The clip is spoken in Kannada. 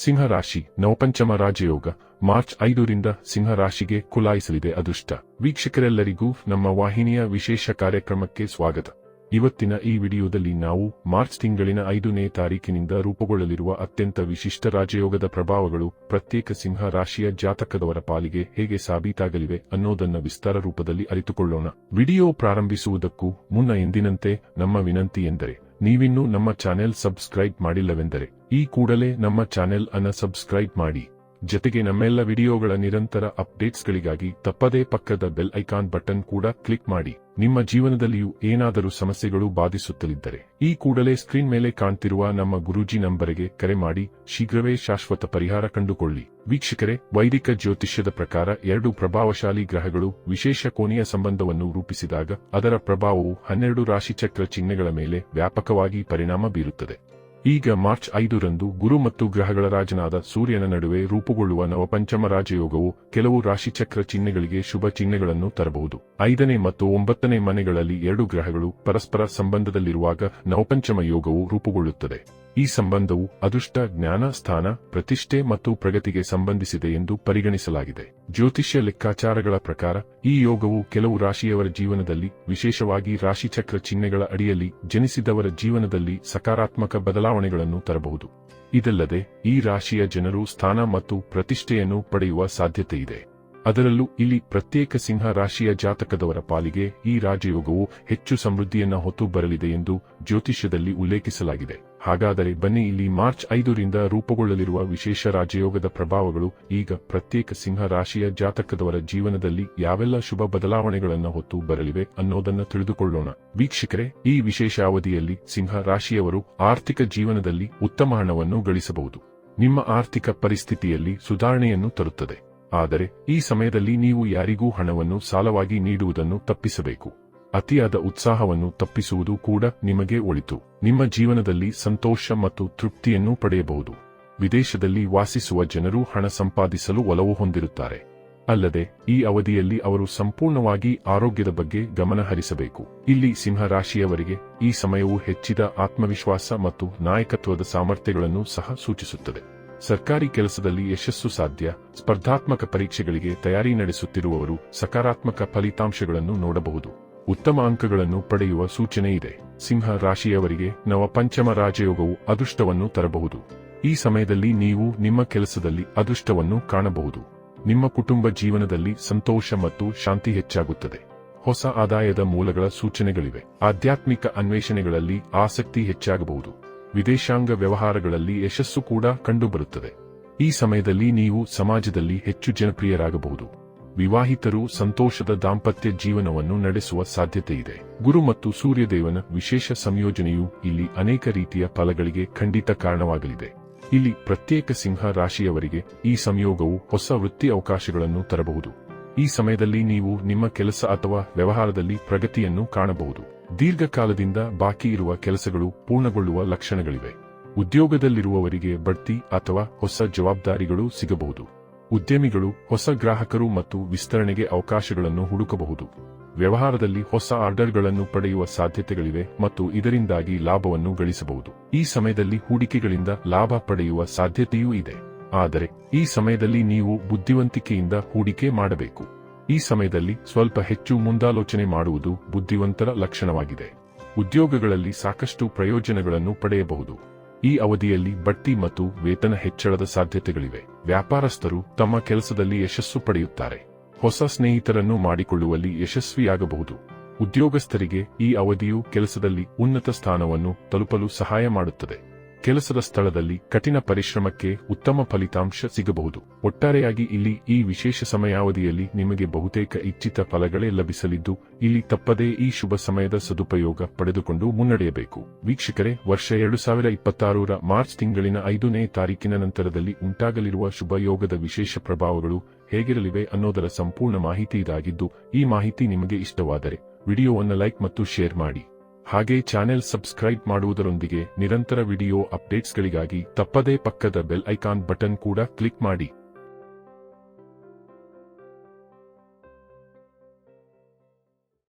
ಸಿಂಹ ರಾಶಿ ನವಪಂಚಮ ರಾಜಯೋಗ ಮಾರ್ಚ್ 5ರಿಂದ ಸಿಂಹ ರಾಶಿಗೆ ಕುಲಾಯಿಸಲಿದೆ ಅದೃಷ್ಟ. ವೀಕ್ಷಕರೆಲ್ಲರಿಗೂ ನಮ್ಮ ವಾಹಿನಿಯ ವಿಶೇಷ ಕಾರ್ಯಕ್ರಮಕ್ಕೆ ಸ್ವಾಗತ. ಇವತ್ತಿನ ಈ ವಿಡಿಯೋದಲ್ಲಿ ನಾವು ಮಾರ್ಚ್ ತಿಂಗಳಿನ 5ನೇ ತಾರೀಕಿನಿಂದ ರೂಪುಗೊಳ್ಳಲಿರುವ ಅತ್ಯಂತ ವಿಶಿಷ್ಟ ರಾಜಯೋಗದ ಪ್ರಭಾವಗಳು ಪ್ರತ್ಯೇಕ ಸಿಂಹ ರಾಶಿಯ ಜಾತಕದವರ ಪಾಲಿಗೆ ಹೇಗೆ ಸಾಬೀತಾಗಲಿವೆ ಅನ್ನೋದನ್ನ ವಿಸ್ತಾರ ರೂಪದಲ್ಲಿ ಅರಿತುಕೊಳ್ಳೋಣ. ವಿಡಿಯೋ ಪ್ರಾರಂಭಿಸುವುದಕ್ಕೂ ಮುನ್ನ ಎಂದಿನಂತೆ ನಮ್ಮ ವಿನಂತಿ ಎಂದರೆ ನೀವಿನ್ನೂ ನಮ್ಮ ಚಾನೆಲ್ ಸಬ್ಸ್ಕ್ರೈಬ್ ಮಾಡಿಲ್ಲವೆಂದರೆ ಈ ಕೂಡಲೇ ನಮ್ಮ ಚಾನೆಲ್ ಅನ್ನು ಸಬ್ಸ್ಕ್ರೈಬ್ ಮಾಡಿ. ಜೊತೆಗೆ ನಮ್ಮೆಲ್ಲ ವಿಡಿಯೋಗಳ ನಿರಂತರ ಅಪ್ಡೇಟ್ಸ್ಗಳಿಗಾಗಿ ತಪ್ಪದೇ ಪಕ್ಕದ ಬೆಲ್ ಐಕಾನ್ ಬಟನ್ ಕೂಡ ಕ್ಲಿಕ್ ಮಾಡಿ. ನಿಮ್ಮ ಜೀವನದಲ್ಲಿಯೂ ಏನಾದರೂ ಸಮಸ್ಯೆಗಳು ಬಾಧಿಸುತ್ತಲಿದ್ದರೆ ಈ ಕೂಡಲೇ ಸ್ಕ್ರೀನ್ ಮೇಲೆ ಕಾಣ್ತಿರುವ ನಮ್ಮ ಗುರೂಜಿ ನಂಬರಿಗೆ ಕರೆ ಮಾಡಿ ಶೀಘ್ರವೇ ಶಾಶ್ವತ ಪರಿಹಾರ ಕಂಡುಕೊಳ್ಳಿ. ವೀಕ್ಷಕರೇ, ವೈದಿಕ ಜ್ಯೋತಿಷ್ಯದ ಪ್ರಕಾರ 2 ಪ್ರಭಾವಶಾಲಿ ಗ್ರಹಗಳು ವಿಶೇಷ ಕೋನೀಯ ಸಂಬಂಧವನ್ನು ರೂಪಿಸಿದಾಗ ಅದರ ಪ್ರಭಾವವು 12 ರಾಶಿಚಕ್ರ ಚಿಹ್ನೆಗಳ ಮೇಲೆ ವ್ಯಾಪಕವಾಗಿ ಪರಿಣಾಮ ಬೀರುತ್ತದೆ. ಈಗ ಮಾರ್ಚ್ 5ರಂದು ಗುರು ಮತ್ತು ಗ್ರಹಗಳ ರಾಜನಾದ ಸೂರ್ಯನ ನಡುವೆ ರೂಪುಗೊಳ್ಳುವ ನವಪಂಚಮ ರಾಜಯೋಗವು ಕೆಲವು ರಾಶಿಚಕ್ರ ಚಿಹ್ನೆಗಳಿಗೆ ಶುಭ ಚಿಹ್ನೆಗಳನ್ನು ತರಬಹುದು. 5ನೇ ಮತ್ತು 9ನೇ ಮನೆಗಳಲ್ಲಿ 2 ಗ್ರಹಗಳು ಪರಸ್ಪರ ಸಂಬಂಧದಲ್ಲಿರುವಾಗ ನವಪಂಚಮ ಯೋಗವು ರೂಪುಗೊಳ್ಳುತ್ತದೆ. ಈ ಸಂಬಂಧವು ಅದೃಷ್ಟ, ಜ್ಞಾನ, ಸ್ಥಾನ, ಪ್ರತಿಷ್ಠೆ ಮತ್ತು ಪ್ರಗತಿಗೆ ಸಂಬಂಧಿಸಿದೆ ಎಂದು ಪರಿಗಣಿಸಲಾಗಿದೆ. ಜ್ಯೋತಿಷ್ಯ ಲೆಕ್ಕಾಚಾರಗಳ ಪ್ರಕಾರ ಈ ಯೋಗವು ಕೆಲವು ರಾಶಿಯವರ ಜೀವನದಲ್ಲಿ, ವಿಶೇಷವಾಗಿ ರಾಶಿಚಕ್ರ ಚಿಹ್ನೆಗಳ ಅಡಿಯಲ್ಲಿ ಜನಿಸಿದವರ ಜೀವನದಲ್ಲಿ ಸಕಾರಾತ್ಮಕ ಬದಲಾವಣೆಗಳನ್ನು ತರಬಹುದು. ಇದಲ್ಲದೆ ಈ ರಾಶಿಯ ಜನರು ಸ್ಥಾನ ಮತ್ತು ಪ್ರತಿಷ್ಠೆಯನ್ನು ಪಡೆಯುವ ಸಾಧ್ಯತೆಯಿದೆ. ಅದರಲ್ಲೂ ಇಲ್ಲಿ ಪ್ರತ್ಯೇಕ ಸಿಂಹ ರಾಶಿಯ ಜಾತಕದವರ ಪಾಲಿಗೆ ಈ ರಾಜಯೋಗವು ಹೆಚ್ಚು ಸಮೃದ್ಧಿಯನ್ನ ಹೊತ್ತು ಬರಲಿದೆ ಎಂದು ಜ್ಯೋತಿಷ್ಯದಲ್ಲಿ ಉಲ್ಲೇಖಿಸಲಾಗಿದೆ. ಹಾಗಾದರೆ ಬನ್ನಿ, ಇಲ್ಲಿ ಮಾರ್ಚ್ 5ರಿಂದ ರೂಪುಗೊಳ್ಳಲಿರುವ ವಿಶೇಷ ರಾಜಯೋಗದ ಪ್ರಭಾವಗಳು ಈಗ ಪ್ರತ್ಯೇಕ ಸಿಂಹ ರಾಶಿಯ ಜಾತಕದವರ ಜೀವನದಲ್ಲಿ ಯಾವೆಲ್ಲ ಶುಭ ಬದಲಾವಣೆಗಳನ್ನು ಹೊತ್ತು ಬರಲಿವೆ ಅನ್ನೋದನ್ನು ತಿಳಿದುಕೊಳ್ಳೋಣ. ವೀಕ್ಷಕರೇ, ಈ ವಿಶೇಷ ಅವಧಿಯಲ್ಲಿ ಸಿಂಹ ರಾಶಿಯವರು ಆರ್ಥಿಕ ಜೀವನದಲ್ಲಿ ಉತ್ತಮ ಹಣವನ್ನು ಗಳಿಸಬಹುದು. ನಿಮ್ಮ ಆರ್ಥಿಕ ಪರಿಸ್ಥಿತಿಯಲ್ಲಿ ಸುಧಾರಣೆಯನ್ನು ತರುತ್ತದೆ. ಆದರೆ ಈ ಸಮಯದಲ್ಲಿ ನೀವು ಯಾರಿಗೂ ಹಣವನ್ನು ಸಾಲವಾಗಿ ನೀಡುವುದನ್ನು ತಪ್ಪಿಸಬೇಕು. ಅತಿಯಾದ ಉತ್ಸಾಹವನ್ನು ತಪ್ಪಿಸುವುದು ಕೂಡ ನಿಮಗೆ ಒಳಿತು. ನಿಮ್ಮ ಜೀವನದಲ್ಲಿ ಸಂತೋಷ ಮತ್ತು ತೃಪ್ತಿಯನ್ನು ಪಡೆಯಬಹುದು. ವಿದೇಶದಲ್ಲಿ ವಾಸಿಸುವ ಜನರು ಹಣ ಸಂಪಾದಿಸಲು ಒಲವು ಹೊಂದಿರುತ್ತಾರೆ. ಅಲ್ಲದೆ ಈ ಅವಧಿಯಲ್ಲಿ ಅವರು ಸಂಪೂರ್ಣವಾಗಿ ಆರೋಗ್ಯದ ಬಗ್ಗೆ ಗಮನ ಹರಿಸಬೇಕು. ಇಲ್ಲಿ ಸಿಂಹ ರಾಶಿಯವರಿಗೆ ಈ ಸಮಯವು ಹೆಚ್ಚಿದ ಆತ್ಮವಿಶ್ವಾಸ ಮತ್ತು ನಾಯಕತ್ವದ ಸಾಮರ್ಥ್ಯಗಳನ್ನು ಸಹ ಸೂಚಿಸುತ್ತದೆ. ಸರ್ಕಾರಿ ಕೆಲಸದಲ್ಲಿ ಯಶಸ್ಸು ಸಾಧ್ಯ. ಸ್ಪರ್ಧಾತ್ಮಕ ಪರೀಕ್ಷೆಗಳಿಗೆ ತಯಾರಿ ನಡೆಸುತ್ತಿರುವವರು ಸಕಾರಾತ್ಮಕ ಫಲಿತಾಂಶಗಳನ್ನು ನೋಡಬಹುದು. ಉತ್ತಮ ಅಂಕಗಳನ್ನು ಪಡೆಯುವ ಸೂಚನೆ ಇದೆ. ಸಿಂಹ ರಾಶಿಯವರಿಗೆ ನವಪಂಚಮ ರಾಜಯೋಗವು ಅದೃಷ್ಟವನ್ನು ತರಬಹುದು. ಈ ಸಮಯದಲ್ಲಿ ನೀವು ನಿಮ್ಮ ಕೆಲಸದಲ್ಲಿ ಅದೃಷ್ಟವನ್ನು ಕಾಣಬಹುದು. ನಿಮ್ಮ ಕುಟುಂಬ ಜೀವನದಲ್ಲಿ ಸಂತೋಷ ಮತ್ತು ಶಾಂತಿ ಹೆಚ್ಚಾಗುತ್ತದೆ. ಹೊಸ ಆದಾಯದ ಮೂಲಗಳ ಸೂಚನೆಗಳಿವೆ. ಆಧ್ಯಾತ್ಮಿಕ ಅನ್ವೇಷಣೆಗಳಲ್ಲಿ ಆಸಕ್ತಿ ಹೆಚ್ಚಾಗಬಹುದು. ವಿದೇಶಾಂಗ ವ್ಯವಹಾರಗಳಲ್ಲಿ ಯಶಸ್ಸು ಕೂಡ ಕಂಡುಬರುತ್ತದೆ. ಈ ಸಮಯದಲ್ಲಿ ನೀವು ಸಮಾಜದಲ್ಲಿ ಹೆಚ್ಚು ಜನಪ್ರಿಯರಾಗಬಹುದು. ವಿವಾಹಿತರು ಸಂತೋಷದ ದಾಂಪತ್ಯ ಜೀವನವನ್ನು ನಡೆಸುವ ಸಾಧ್ಯತೆಯಿದೆ. ಗುರು ಮತ್ತು ಸೂರ್ಯದೇವನ ವಿಶೇಷ ಸಂಯೋಜನೆಯು ಇಲ್ಲಿ ಅನೇಕ ರೀತಿಯ ಫಲಗಳಿಗೆ ಖಂಡಿತ ಕಾರಣವಾಗಲಿದೆ. ಇಲ್ಲಿ ಪ್ರತ್ಯೇಕ ಸಿಂಹ ರಾಶಿಯವರಿಗೆ ಈ ಸಂಯೋಗವು ಹೊಸ ವೃತ್ತಿ ಅವಕಾಶಗಳನ್ನು ತರಬಹುದು. ಈ ಸಮಯದಲ್ಲಿ ನೀವು ನಿಮ್ಮ ಕೆಲಸ ಅಥವಾ ವ್ಯವಹಾರದಲ್ಲಿ ಪ್ರಗತಿಯನ್ನು ಕಾಣಬಹುದು. ದೀರ್ಘಕಾಲದಿಂದ ಬಾಕಿ ಇರುವ ಕೆಲಸಗಳು ಪೂರ್ಣಗೊಳ್ಳುವ ಲಕ್ಷಣಗಳಿವೆ. ಉದ್ಯೋಗದಲ್ಲಿರುವವರಿಗೆ ಬಡ್ತಿ ಅಥವಾ ಹೊಸ ಜವಾಬ್ದಾರಿಗಳು ಸಿಗಬಹುದು. ಉದ್ಯಮಿಗಳು ಹೊಸ ಗ್ರಾಹಕರು ಮತ್ತು ವಿಸ್ತರಣೆಗೆ ಅವಕಾಶಗಳನ್ನು ಹುಡುಕಬಹುದು. ವ್ಯವಹಾರದಲ್ಲಿ ಹೊಸ ಆರ್ಡರ್ಗಳನ್ನು ಪಡೆಯುವ ಸಾಧ್ಯತೆಗಳಿವೆ ಮತ್ತು ಇದರಿಂದಾಗಿ ಲಾಭವನ್ನು ಗಳಿಸಬಹುದು. ಈ ಸಮಯದಲ್ಲಿ ಹೂಡಿಕೆಗಳಿಂದ ಲಾಭ ಪಡೆಯುವ ಸಾಧ್ಯತೆಯೂ ಇದೆ. ಆದರೆ ಈ ಸಮಯದಲ್ಲಿ ನೀವು ಬುದ್ಧಿವಂತಿಕೆಯಿಂದ ಹೂಡಿಕೆ ಮಾಡಬೇಕು. ಈ ಸಮಯದಲ್ಲಿ ಸ್ವಲ್ಪ ಹೆಚ್ಚು ಮುಂದಾಲೋಚನೆ ಮಾಡುವುದು ಬುದ್ಧಿವಂತರ ಲಕ್ಷಣವಾಗಿದೆ. ಉದ್ಯೋಗಗಳಲ್ಲಿ ಸಾಕಷ್ಟು ಪ್ರಯೋಜನಗಳನ್ನು ಪಡೆಯಬಹುದು. ಈ ಅವಧಿಯಲ್ಲಿ ಬಡ್ತಿ ಮತ್ತು ವೇತನ ಹೆಚ್ಚಳದ ಸಾಧ್ಯತೆಗಳಿವೆ. ವ್ಯಾಪಾರಸ್ಥರು ತಮ್ಮ ಕೆಲಸದಲ್ಲಿ ಯಶಸ್ಸು ಪಡೆಯುತ್ತಾರೆ. ಹೊಸ ಸ್ನೇಹಿತರನ್ನು ಮಾಡಿಕೊಳ್ಳುವಲ್ಲಿ ಯಶಸ್ವಿಯಾಗಬಹುದು. ಉದ್ಯೋಗಸ್ಥರಿಗೆ ಈ ಅವಧಿಯು ಕೆಲಸದಲ್ಲಿ ಉನ್ನತ ಸ್ಥಾನವನ್ನು ತಲುಪಲು ಸಹಾಯ ಮಾಡುತ್ತದೆ. ಕೆಲಸದ ಸ್ಥಳದಲ್ಲಿ ಕಠಿಣ ಪರಿಶ್ರಮಕ್ಕೆ ಉತ್ತಮ ಫಲಿತಾಂಶ ಸಿಗಬಹುದು. ಒಟ್ಟಾರೆಯಾಗಿ ಇಲ್ಲಿ ಈ ವಿಶೇಷ ಸಮಯಾವಧಿಯಲ್ಲಿ ನಿಮಗೆ ಬಹುತೇಕ ಇಚ್ಛಿತ ಫಲಗಳೇ ಲಭಿಸಲಿದ್ದು, ಇಲ್ಲಿ ತಪ್ಪದೇ ಈ ಶುಭ ಸಮಯದ ಸದುಪಯೋಗ ಪಡೆದುಕೊಂಡು ಮುನ್ನಡೆಯಬೇಕು. ವೀಕ್ಷಕರೇ, ವರ್ಷ 2026ರ ಮಾರ್ಚ್ ತಿಂಗಳಿನ 5ನೇ ತಾರೀಕಿನ ನಂತರದಲ್ಲಿ ಉಂಟಾಗಲಿರುವ ಶುಭ ಯೋಗದ ವಿಶೇಷ ಪ್ರಭಾವಗಳು ಹೇಗಿರಲಿವೆ ಅನ್ನೋದರ ಸಂಪೂರ್ಣ ಮಾಹಿತಿ ಇದಾಗಿದ್ದು, ಈ ಮಾಹಿತಿ ನಿಮಗೆ ಇಷ್ಟವಾದರೆ ವಿಡಿಯೋವನ್ನು ಲೈಕ್ ಮತ್ತು ಶೇರ್ ಮಾಡಿ. ಹಾಗೆ ಚಾನೆಲ್ ಸಬ್ಸ್ಕ್ರೈಬ್ ಮಾಡುವುದರೊಂದಿಗೆ ನಿರಂತರ ವಿಡಿಯೋ ಅಪ್ಡೇಟ್ಸ್ಗಳಿಗಾಗಿ ತಪ್ಪದೇ ಪಕ್ಕದ ಬೆಲ್ ಐಕಾನ್ ಬಟನ್ ಕೂಡ ಕ್ಲಿಕ್ ಮಾಡಿ.